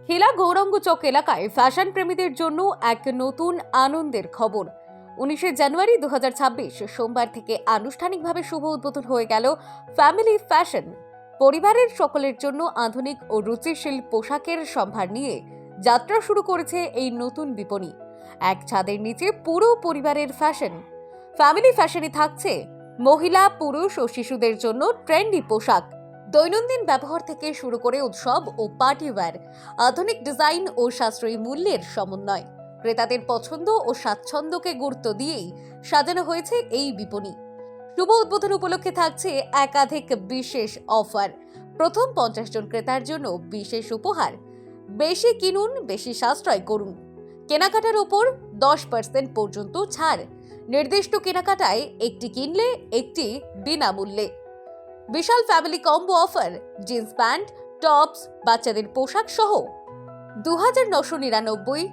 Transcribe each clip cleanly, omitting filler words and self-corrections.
হিলা গৌরাঙ্গ চক এলাকায় ফ্যাশন প্রেমীদের জন্য এক নতুন আনন্দের খবর। 19 জানুয়ারি 2026 সোমবার থেকে আনুষ্ঠানিকভাবে শুভ উদ্বোধন হয়ে গেল ফ্যামিলি ফ্যাশন। পরিবারের সকলের জন্য আধুনিক ও রুচিশীল পোশাকের সম্ভার নিয়ে যাত্রা শুরু করেছে এই নতুন বিপণী। এক ছাদের নিচে পুরো পরিবারের ফ্যাশন। ফ্যামিলি ফ্যাশনে থাকছে মহিলা, পুরুষ ও শিশুদের জন্য ট্রেন্ডি পোশাক, দৈনন্দিন ব্যবহার থেকে শুরু করে উৎসব ও পার্টি ওয়্যার, আধুনিক ডিজাইন ও সাশ্রয়ী মূল্যের সমন্বয়। ক্রেতাদের পছন্দ ও স্বাচ্ছন্দ্যকে গুরুত্ব দিয়েই সাজানো হয়েছে এই বিপণী। শুভ উদ্বোধন উপলক্ষে থাকছে একাধিক বিশেষ অফার। প্রথম 50 জন ক্রেতার জন্য বিশেষ উপহার। বেশি কিনুন, বেশি সাশ্রয় করুন। কেনাকাটার উপর 10% পর্যন্ত ছাড়। নির্দিষ্ট কেনাকাটায় একটি কিনলে একটি বিনামূল্যে। বিশাল family combo offer, jeans pant, tops, বাচ্চাদের পোশাক সহ 2999,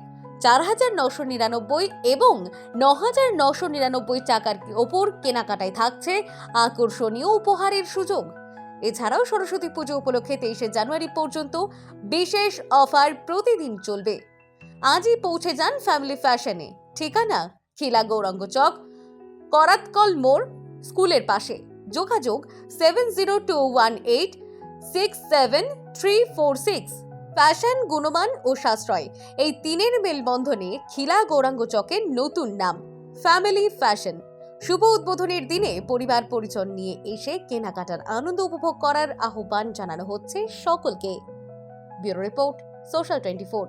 4999 এবং 9999 টাকার ওপর কেনাকাটায় থাকছে আকর্ষণীয় উপহারের সুযোগ। এছাড়াও সরস্বতী পুজো উপলক্ষে 23 জানুয়ারি পর্যন্ত বিশেষ অফার প্রতিদিন চলবে। আজই পৌঁছে যান ফ্যামিলি ফ্যাশনে। ঠিকানা হিলা গৌরাঙ্গ চক, করাতকল মোড়, স্কুলের পাশে। যোগাযোগ 7021867346। ফ্যাশন, গুণমান ও সাশ্রয়, এই তিনের মেলবন্ধনে খিলা গৌরাঙ্গ চকের নতুন নাম ফ্যামিলি ফ্যাশন। শুভ উদ্বোধনের দিনে পরিবার পরিজন নিয়ে এসে কেনাকাটার আনন্দ উপভোগ করার আহ্বান জানানো হচ্ছে সকলকে। Bureau report, social 24।